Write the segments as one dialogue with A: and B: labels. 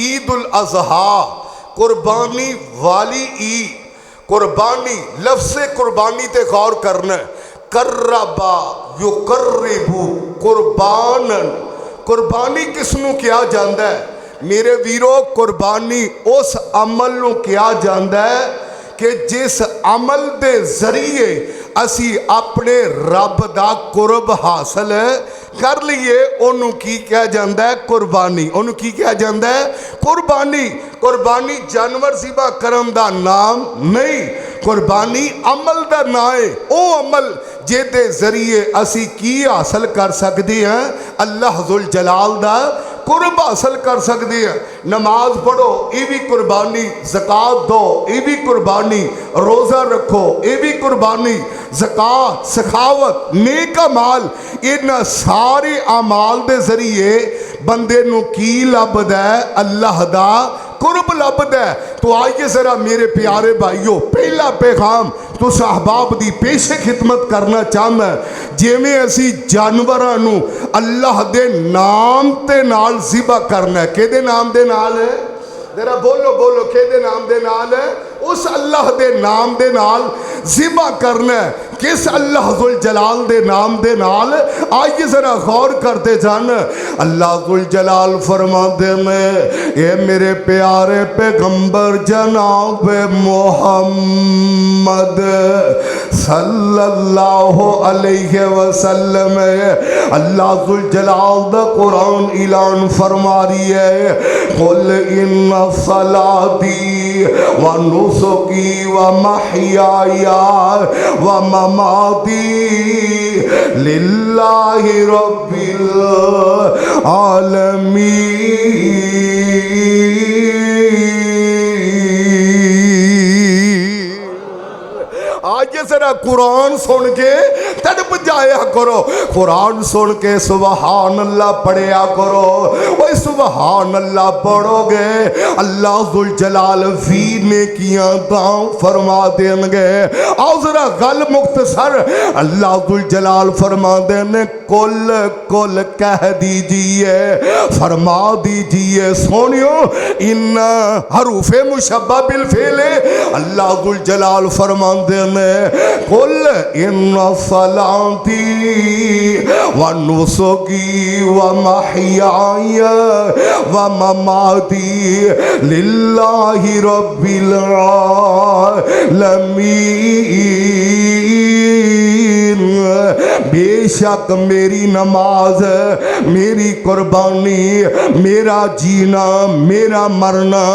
A: عید الاضحیٰ، قربانی والی عید۔ قربانی، لفظ قربانی تے غور کرنا ہے۔ قربا یقربو قربانن، قربانی کس نو کیا جاندہ ہے میرے ویرو؟ قربانی اس عمل نو کیا جاندہ ہے کہ جس عمل دے ذریعے اسی اپنے رب دا قرب حاصل کر لیے، انہوں کی کیا جاندہ ہے؟ قربانی۔ انہوں کی کیا جاندہ ہے؟ قربانی۔ قربانی جانور ذبح کرن دا نام نہیں، قربانی عمل دا نام ہے۔ او عمل جے دے ذریعے اسی کی حاصل کر سکتے ہیں؟ اللہ ذوالجلال دا قرب حاصل کر سکتے ہیں۔ نماز پڑھو، یہ بھی قربانی۔ زکوٰۃ دو، یہ بھی قربانی۔ روزہ رکھو، یہ بھی قربانی۔ زکوٰۃ، سخاوت، نیک اعمال، ان سارے اعمال دے ذریعے بندے نو کی لبدا ہے؟ اللہ دا قرب لبدا ہے۔ تو آئیے ذرا میرے پیارے بھائیو، پہلا پیغام تو احباب دی پیش خدمت کرنا چاہنا ہے، جیویں اسی جانوراں نو اللہ دے نام تے نال ذبح کرنا ہے۔ کہ دے نام دے نال ہے؟ ذرا بولو بولو، کہ دے نام دے نال ہے؟ اس اللہ دے نام دے نال ذبح کرنا ہے۔ کس اللہ ذوالجلال دے نام دے نال؟ آئیے ذرا غور کرتے جان۔ اللہ ذوالجلال فرماتے ہیں، اے میرے پیارے پیغمبر جناب محمد صلی اللہ علیہ وسلم، اللہ ذوالجلال دا قرآن اعلان فرما رہی ہے، قل ان صلاتی و نسکی و محیائی و مماتی للہ رب العالمین۔ آج ذرا قرآن سن کے تڑپ جایا کرو، قرآن سن کے سبحان اللہ پڑھیا کرو۔ وہ سبحان اللہ پڑھو گے، اللہ ذوالجلال فی نیکیاں داؤں فرما دیں گے۔ آؤ ذرا غل مختصر، اللہ ذوالجلال فرما دیں گے، کل کل کہہ دیجئے، فرما دیجئے سونیو، ان حروف مشبہ بالفعل، اللہ ذوالجلال فرما دیں گے، قل ان صلاتی و نسکی و محیائی و مماتی للہ رب العالمین۔ بے شک میری نماز، میری قربانی، میرا جینا، میرا مرنا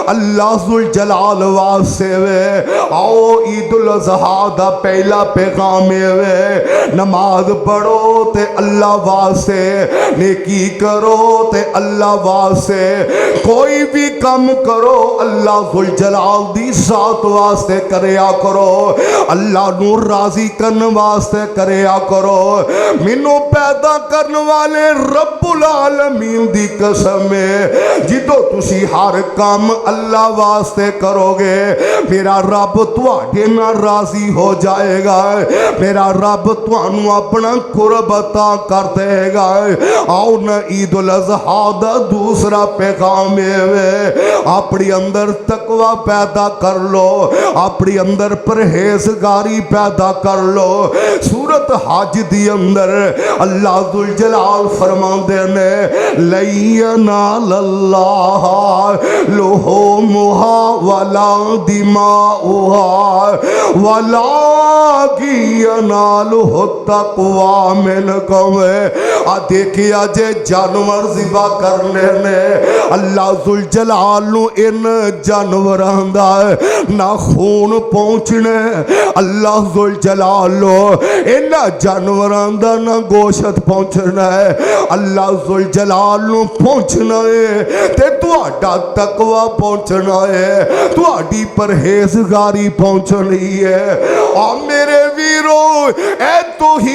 A: اللہ ذوالجلال واسطے وے۔ آؤ عید الاضحیٰ دا پہلا پیغام ہے، نماز پڑھو تے اللہ واسطے، نیکی کرو تے اللہ واسطے، کوئی بھی کم کرو اللہ ذوالجلال دی ذات واسطے کریا کرو، اللہ نو راضی کرن واسطے کریا کرو۔ مینوں پیدا کرن والے رب العالمین دی قسم ہے، جدو تسی ہر کام اللہ واسطے کرو گے، میرا رب تواڈے نال راضی ہو جائے گا، میرا رب تانوں اپنا قرب عطا کر دے گا۔ آؤ نا عید الاضحیٰ دا دوسرا پیغام ہے، اپنی اندر تقوی پیدا کر لو، اپنی اندر پرہیزگاری پیدا کر لو۔ سورت حج دی اندر اللہ ذوالجلال فرماندے نے، لَن يَنَالَ اللَّهَ لُحُومُهَا وَلَا دِمَاؤُهَا وَلَٰكِن يَنَالُهُ التَّقْوَىٰ مِنكُمْ۔ دیکھیا جے جانور ذبح کرنے نے اللہ ذوالجلال نو ان جانوراں دا نہ خون پہنچنے، اللہ ذوالجلال نو ان جانوراں دا نہ گوشت پہنچنا ہے، اللہ ذوالجلال نو پہنچنا ہے تے تہاڈا تقوی پہنچنا ہے، تہاڈی پرہیزگاری پہنچنی ہے۔ اور میرے ویر ਵੀਰੋ ਇਹ ਤੋਂ ਹੀ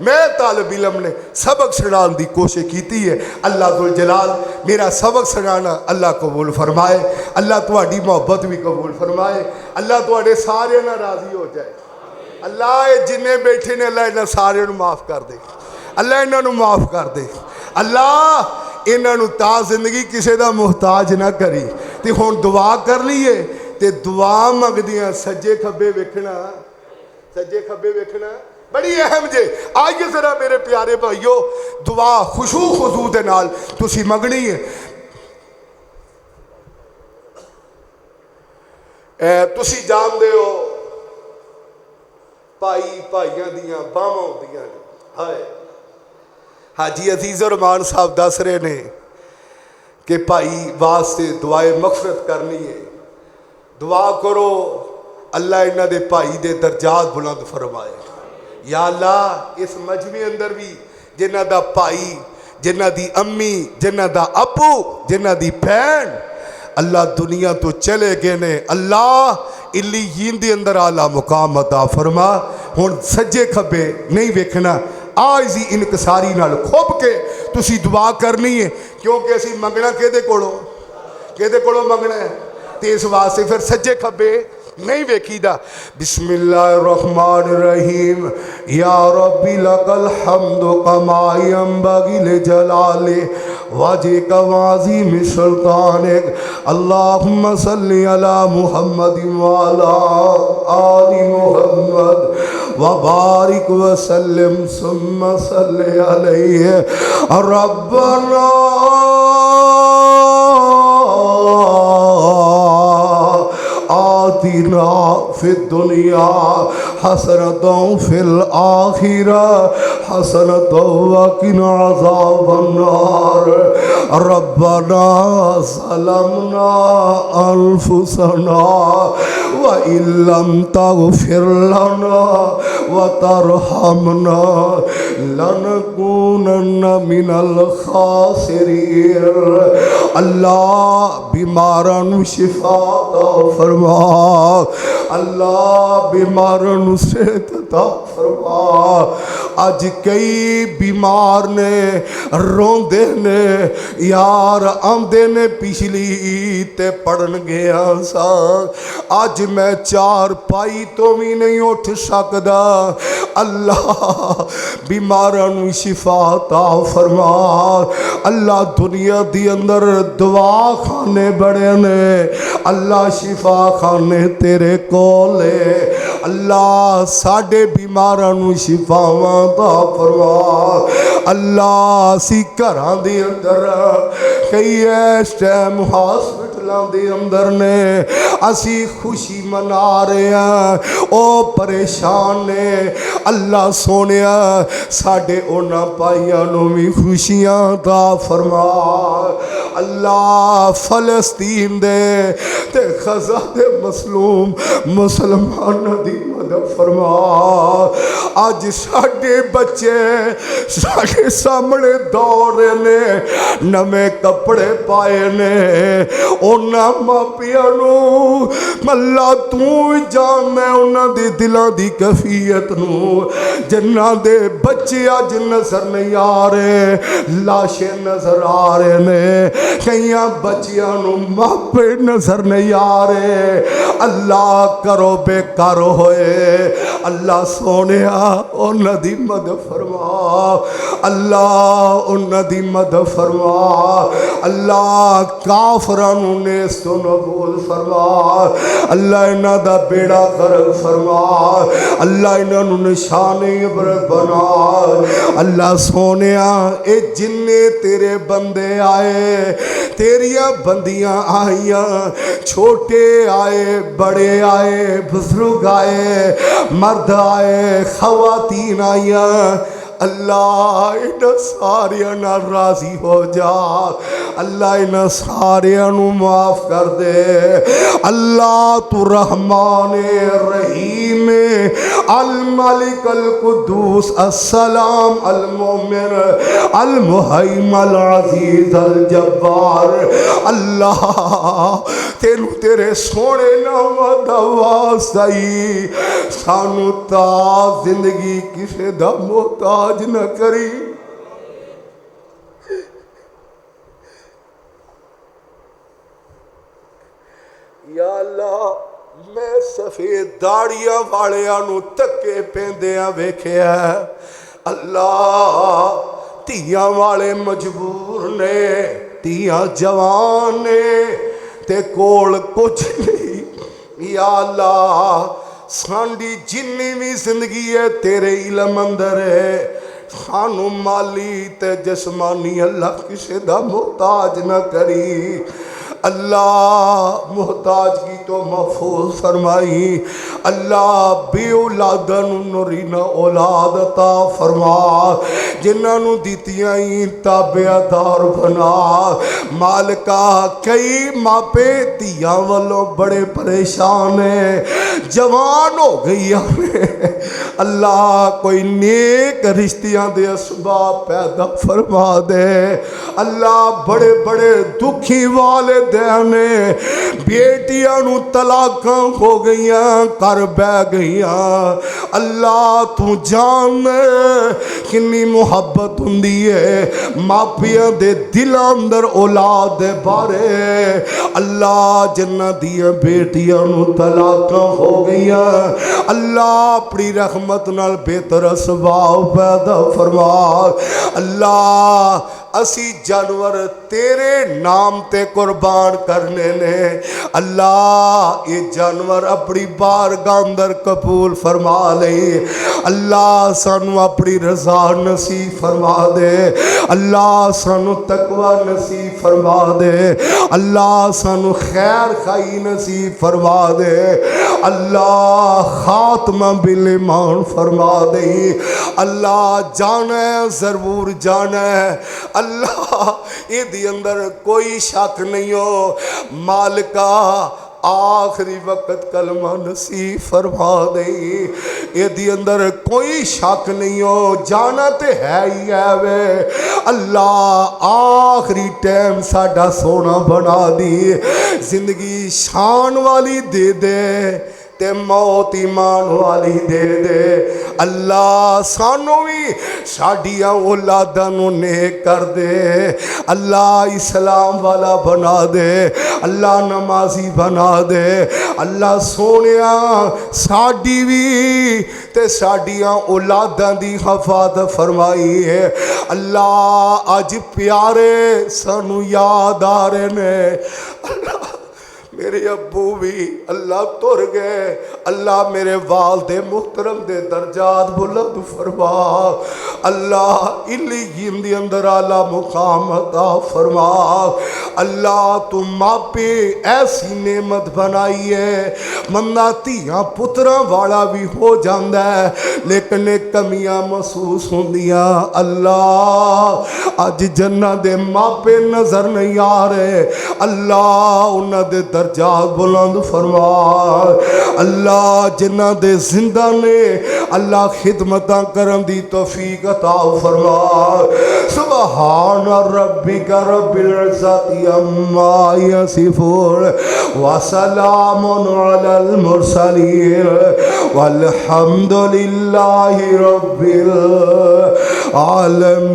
A: میں طالب علم نے سبق سنان دی کوشش کیتی ہے. اللہ ذوالجلال میرا سبق سنانا اللہ قبول فرمائے, اللہ تہاڈی محبت بھی قبول فرمائے, اللہ تہاڈے سارے نال راضی ہو جائے. اللہ جنہیں بیٹھے نے اللہ انہاں سارے نو معاف کر دے, اللہ انہاں نو معاف کر دے. اللہ انہاں نو تا زندگی کسے دا محتاج نہ کری. تے ہن دعا کر لیے تے دعا منگدیاں سجے کھبے ویکھنا, سجے کھبے ویکھنا بڑی اہم جے. آئیے ذرا میرے پیارے بھائیو دعا خشوع خضوع دے نال تسی منگنی ہے. تسی جان دے ہو بھائی بھائیاں دیاں باواں ہوندیاں نے. ہائے حاجی عزیز الرحمان صاحب دس رہے نے کہ بھائی واسطے دعائے مغفرت کرنی ہے. دعا کرو اللہ انہاں دے بھائی دے درجات بلند فرمائے. یا اللہ اس مجمع اندر بھی جنہ دا بھائی, جنہ دی امی, جنہ دا ابو, جنہ دی بہن اللہ دنیا تو چلے گئے نے, اللہ علیین دے اندر اعلیٰ مقام عطا فرما. ہن سجے کھبے نہیں ویکھنا, آجزی انکساری نال کھوپ کے تسی دعا کرنی ہے, کیونکہ اسی منگنا کیدے کولوں منگنا ہے. تے اس واسطے پھر سجے کھبے نہیں ویکھی دا. بسم اللہ الرحمن الرحیم. یا ربی لک الحمد کما ینبغی لجلال وجہک وعظیم سلطانک. اللہم صلی علی محمد وعلی آل محمد وبارک وسلم ثم صلی علیہ. ربنا آتنا فی الدنیا حسنۃ فی الآخرہ حسنۃ وقنا عذاب النار. ربنا ظلمنا انفسنا وإن لم تغفر لنا وترحمنا لنکونن من الخاسرین. اللہ بیماران شفا عطا فرما, اللہ بیماران صحت عطا فرما. آج کئی بیمار نے روندے نے یار آندے نے پچھلی تے پڑھن گیا سا, آج میں چار پائی تو بھی نہیں اٹھ سکدا. اللہ بیماران شفا عطا فرما. اللہ دنیا دی اندر دعا خانے بڑے نے, اللہ شفا خانے تیرے کولے. اللہ ساڑے بیماران شفا عطا فرما. اللہ سی گھراں دے اندر کئی اس ٹائم ہاسپٹلاں دے اندر نے اسی خوشی منا رہے ہیں, او پریشان نے. اللہ سونیا ساڑے اونا پائیاں نو بھی خوشیاں عطا فرما. اللہ فلسطین دے تے غزہ دے مظلوم مسلمان دی مدد فرما. آج ساڑے بچے ساڑے سامنے دوڑے نے, نمے کپڑے پائے نے, اونا ماں پیانو اللہ تو جانے اونا دی دلان دی کفیت نو. جنہ دے بچے آج نظر نہیں آ رہے, لاشیں نظر آ رہے نے, کئیاں بچیاں ماں پہ نظر نہیں آ رہے. اللہ کرو بے کرو ہوئے. اللہ سونیا انہ دی مدد فرما. اللہ انہ دی مدد فرما. اللہ کافرانو نیستو نبول فرما. اللہ انہ دا بیڑا غرق فرما. اللہ انہ نشان عبرت بنا. اللہ سونیا اے جننے تیرے بندے آئے, تیریاں بندیاں آئیاں, چھوٹے آئے بڑے آئے بزرگ آئے مرد آئے خواتین آئیاں, اللہ انہاں ساریاں نال راضی ہو جا. اللہ انہاں ساریاں نو معاف کر دے. اللہ تو رحمان رحیم الملک القدوس السلام المؤمن المہیمن العزیز الجبار. اللہ تینو تیرے سونے نام دا واسطہ سانو تا زندگی کسے دا محتاج محتاج نہ کری۔ یا اللہ میں سفید داڑیاں والیاں نو تکے پیندیاں ویکھیا اللہ، تیاں والے مجبور نے، تیاں جوان نے تے کول کچھ نہیں۔ یا اللہ ساڈی جنی بھی زندگی ہے تیرے علم اندر ہے، سانو مالی تے جسمانی اللہ کسے دا محتاج نہ کری۔ اللہ محتاج کی تو محفوظ فرمائی، اللہ بے اولادن نورینہ اولاد عطا فرما، جنہاں نو دیتیاں تابع دار بنا۔ مالکا کئی ماپے تیاں والوں بڑے پریشان ہیں، جوان ہو گئی ہمیں، اللہ کوئی نیک رشتیاں دے اسباب پیدا فرما دے۔ اللہ بڑے بڑے دکھی والے دینے بیٹیاں نو طلاقاں ہو گئیاں، کر بہ گئیاں، اللہ تو جان کنی محبت ہوندی ہے ماپیاں دے دل اندر اولاد دے بارے۔ اللہ جنہ دیاں بیٹیاں نو طلاقاں ہو گئیاں، اللہ اپنی رحمت نال بہتر اسباب پیدا فرما۔ اللہ اسی جانور تیرے نام تے قربان کرنے نے، اللہ یہ جانور اپنی بارگاہ اندر قبول فرما لے۔ اللہ سانو اپنی رضا نصیب فرما دے، اللہ سانو تقوی نصیب فرما دے، اللہ سانو خیر خائی نصیب فرما دے، اللہ خاتمہ بالایمان فرما دے۔ اللہ جانا ہے ضرور جانا ہے، اللہ یہ دی اندر کوئی شک نہیں ہو، مالکا آخری وقت کلمہ نصیب فرما دے، یہ دی اندر کوئی شک نہیں ہو، جانا تے ہے ہی ہے وے، اللہ آخری ٹائم ساڈا سونا بنا دی، زندگی شان والی دے دے تے موت ایمان والی دے دے۔ اللہ سانو بھی ساڈیاں اولاداں نو نیک کر دے، اللہ اسلام والا بنا دے، اللہ نمازی بنا دے، اللہ سونیا ساڈی بھی تے ساڈیاں اولاداں دی حفاظت فرمائی ہے۔ اللہ اج پیارے سانو یاد آ رہے نے، اللہ میرے ابو بھی اللہ تر گئے، اللہ میرے والد محترم دے درجات بلند فرما، اللہ علیین دی اندر اعلیٰ مقام عطا فرما۔ اللہ تو ماپے ایسی نعمت بنائی ہے، مندہ تیاں پترہ والا بھی ہو جاندہ ہے لیکن کمیاں محسوس ہوندیاں، اللہ آج جنہ دے ماپے نظر نہیں آ رہے، اللہ انہ دے درجات بلند فرما۔ اللہ جنہ دے زندہ نے اللہ خدمتاں کرن دی توفیق عطا فرما۔ سبحان ربک رب العزت عما یصفون وسلام علی المرسلین والحمد للہ رب العالمین۔